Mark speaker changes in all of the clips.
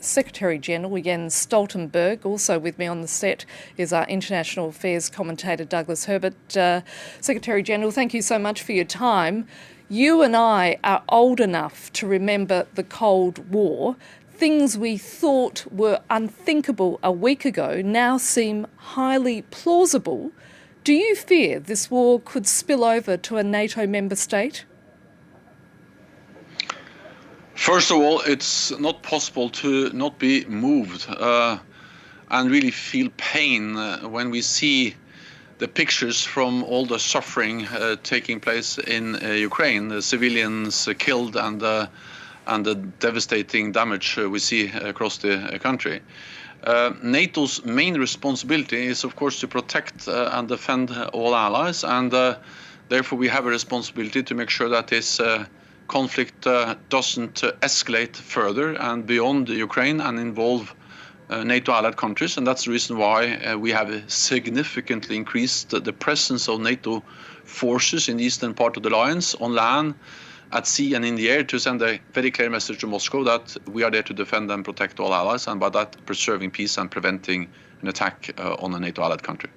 Speaker 1: Secretary General Jens Stoltenberg. Also with me on the set is our international affairs commentator Douglas Herbert. Secretary General, thank you so much for your time. You and I are old enough to remember the Cold War. Things we thought were unthinkable a week ago now seem highly plausible. Do you fear this war could spill over to a NATO member state?
Speaker 2: First of all, it's not possible to not be moved and really feel pain when we see the pictures from all the suffering taking place in Ukraine, the civilians killed and the devastating damage we see across the country. NATO's main responsibility is, of course, to protect and defend all allies, and therefore we have a responsibility to make sure that this conflict doesn't escalate further and beyond Ukraine and involve NATO allied countries, and that's the reason why we have significantly increased the presence of NATO forces in the eastern part of the alliance, on land, at sea and in the air, to send a very clear message to Moscow that we are there to defend and protect all allies, and by that preserving peace and preventing an attack on a NATO allied country.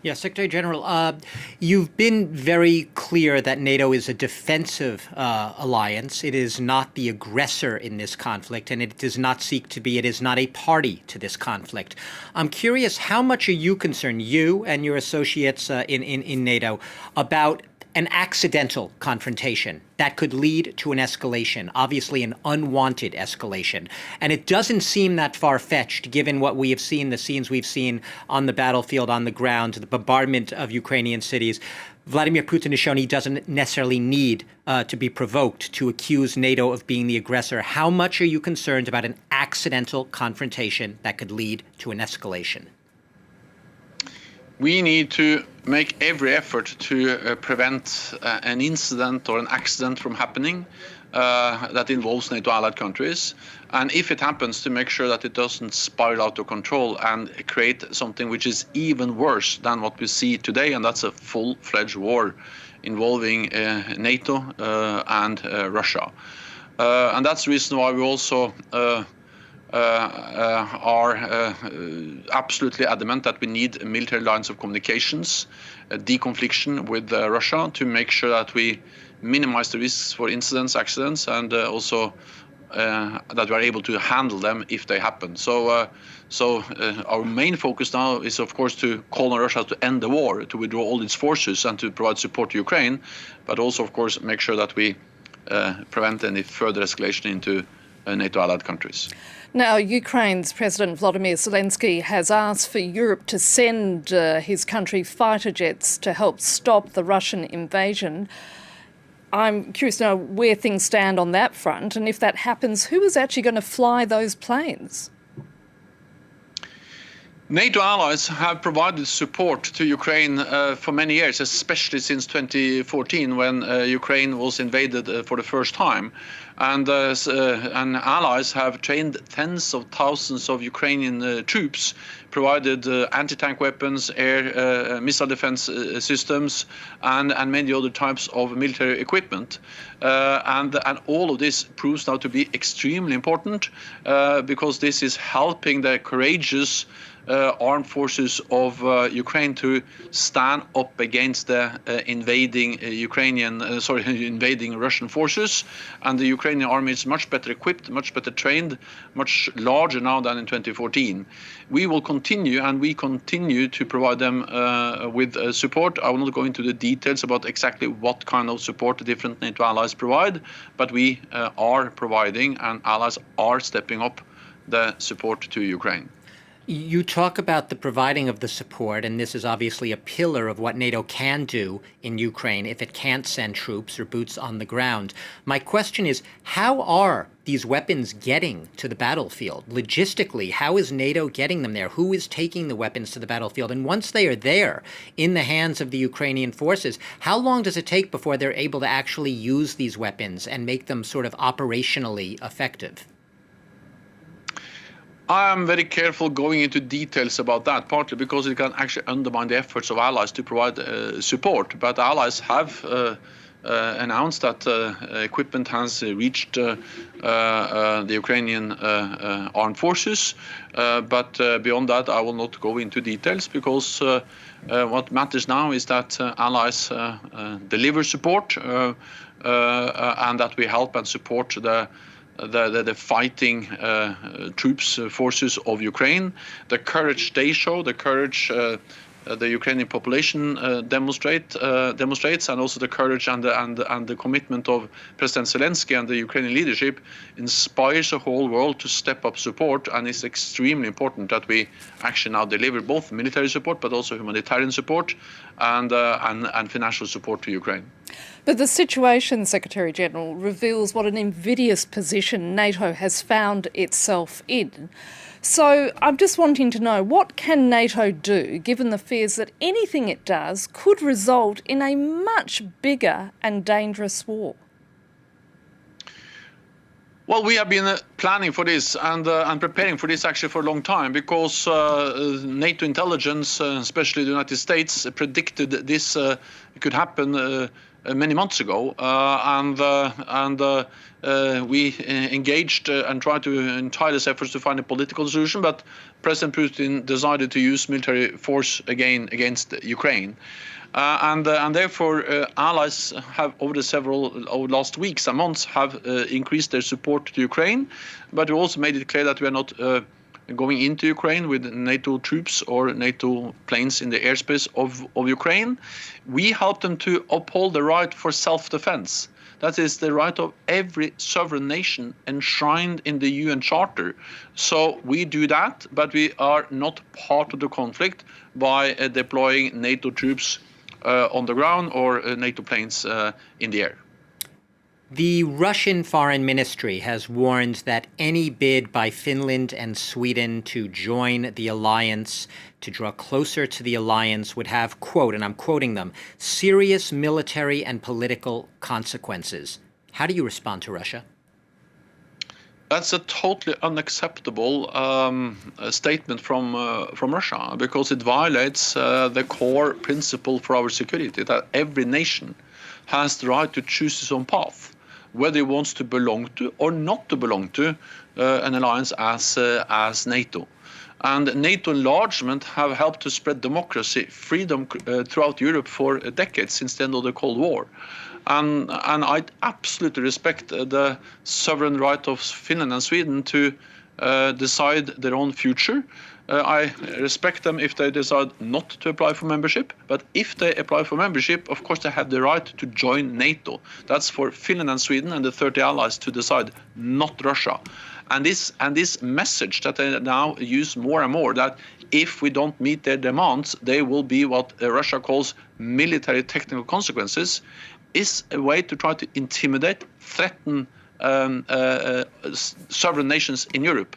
Speaker 3: Yeah, Secretary General, you've been very clear that NATO is a defensive alliance. It is not the aggressor in this conflict, and it does not seek to be. It is not a party to this conflict. I'm curious, how much are you concerned, you and your associates in NATO, about an accidental confrontation that could lead to an escalation, obviously an unwanted escalation? And it doesn't seem that far-fetched, given what we have seen, the scenes we've seen on the battlefield, on the ground, the bombardment of Ukrainian cities. Vladimir Putin has shown he doesn't necessarily need to be provoked to accuse NATO of being the aggressor. How much are you concerned about an accidental confrontation that could lead to an escalation?
Speaker 2: We need to make every effort to prevent an incident or an accident from happening that involves NATO allied countries. And if it happens, to make sure that it doesn't spiral out of control and create something which is even worse than what we see today, and that's a full-fledged war involving NATO and Russia. And that's the reason why we also are absolutely adamant that we need military lines of communications, deconfliction with Russia, to make sure that we minimize the risks for incidents, accidents, and also that we are able to handle them if they happen. So our main focus now is, of course, to call on Russia to end the war, to withdraw all its forces and to provide support to Ukraine, but also, of course, make sure that we prevent any further escalation into NATO allied countries.
Speaker 1: Now, Ukraine's President Volodymyr Zelensky has asked for Europe to send his country fighter jets to help stop the Russian invasion. I'm curious to know where things stand on that front, and if that happens, who is actually going to fly those planes?
Speaker 2: NATO allies have provided support to Ukraine for many years, especially since 2014, when Ukraine was invaded for the first time. And allies have trained tens of thousands of Ukrainian troops, provided anti-tank weapons, air missile defense systems, and many other types of military equipment. And all of this proves now to be extremely important because this is helping the courageous armed forces of Ukraine to stand up against the invading Russian forces. And the Ukrainian army is much better equipped, much better trained, much larger now than in 2014. We will continue, and we continue to provide them with support. I will not go into the details about exactly what kind of support the different NATO allies provide, but we are providing, and allies are stepping up the support to Ukraine.
Speaker 3: You talk about the providing of the support, and this is obviously a pillar of what NATO can do in Ukraine if it can't send troops or boots on the ground. My question is, how are these weapons getting to the battlefield? Logistically, how is NATO getting them there? Who is taking the weapons to the battlefield? And once they are there in the hands of the Ukrainian forces, how long does it take before they're able to actually use these weapons and make them sort of operationally effective?
Speaker 2: I am very careful going into details about that, partly because it can actually undermine the efforts of allies to provide support. But allies have announced that equipment has reached the Ukrainian armed forces. But beyond that, I will not go into details, because what matters now is that allies deliver support and that we help and support the fighting troops, forces of Ukraine. The courage they show, the courage the Ukrainian population demonstrates, and also the courage and the commitment of President Zelensky and the Ukrainian leadership inspires the whole world to step up support. And it's extremely important that we actually now deliver both military support but also humanitarian support and financial support to Ukraine.
Speaker 1: But the situation, Secretary General, reveals what an invidious position NATO has found itself in. So I'm just wanting to know, what can NATO do, given the fears that anything it does could result in a much bigger and dangerous war?
Speaker 2: Well, we have been planning for this and preparing for this actually for a long time, because NATO intelligence, especially the United States, predicted this could happen many months ago, we engaged and tried to in tireless efforts to find a political solution, but President Putin decided to use military force again against Ukraine. And therefore, allies have over the last weeks and months have increased their support to Ukraine, but we also made it clear that we are not going into Ukraine with NATO troops or NATO planes in the airspace of Ukraine. We help them to uphold the right for self-defense. That is the right of every sovereign nation enshrined in the UN Charter. So we do that, but we are not part of the conflict by deploying NATO troops on the ground or NATO planes in the air.
Speaker 3: The Russian Foreign Ministry has warned that any bid by Finland and Sweden to join the alliance, to draw closer to the alliance, would have, quote, and I'm quoting them, serious military and political consequences. How do you respond to Russia?
Speaker 2: That's a totally unacceptable statement from Russia, because it violates the core principle for our security, that every nation has the right to choose its own path, whether it wants to belong to or not to belong to an alliance as NATO. And NATO enlargement have helped to spread democracy, freedom throughout Europe for decades, since the end of the Cold War. And I absolutely respect the sovereign right of Finland and Sweden to decide their own future. I respect them if they decide not to apply for membership, but if they apply for membership, of course they have the right to join NATO. That's for Finland and Sweden and the 30 allies to decide, not Russia. And this message that they now use more and more, that if we don't meet their demands, they will be what Russia calls military technical consequences, is a way to try to intimidate, threaten sovereign nations in Europe.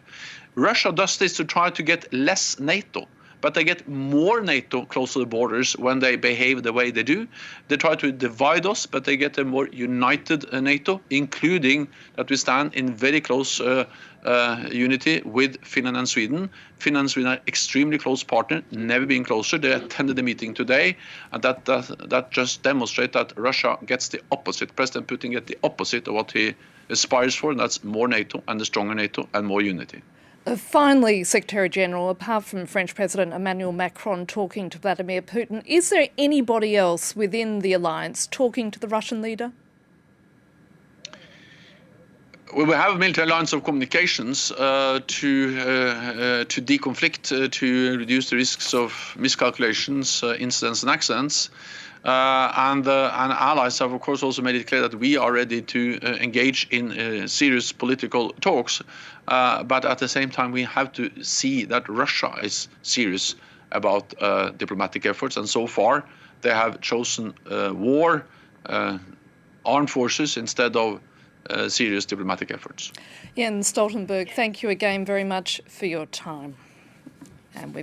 Speaker 2: Russia does this to try to get less NATO, but they get more NATO close to the borders when they behave the way they do. They try to divide us, but they get a more united NATO, including that we stand in very close unity with Finland and Sweden. Finland and Sweden are extremely close partners, never been closer. They attended the meeting today, and that just demonstrates that Russia gets the opposite. President Putin gets the opposite of what he aspires for, and that's more NATO and a stronger NATO and more unity.
Speaker 1: Finally, Secretary-General, apart from French President Emmanuel Macron talking to Vladimir Putin, is there anybody else within the alliance talking to the Russian leader?
Speaker 2: Well, we have a military alliance of communications to deconflict, to reduce the risks of miscalculations, incidents and accidents. And allies have, of course, also made it clear that we are ready to engage in serious political talks. But at the same time, we have to see that Russia is serious about diplomatic efforts. And so far, they have chosen war, armed forces, instead of serious diplomatic efforts.
Speaker 1: Jens Stoltenberg, thank you again very much for your time. And we've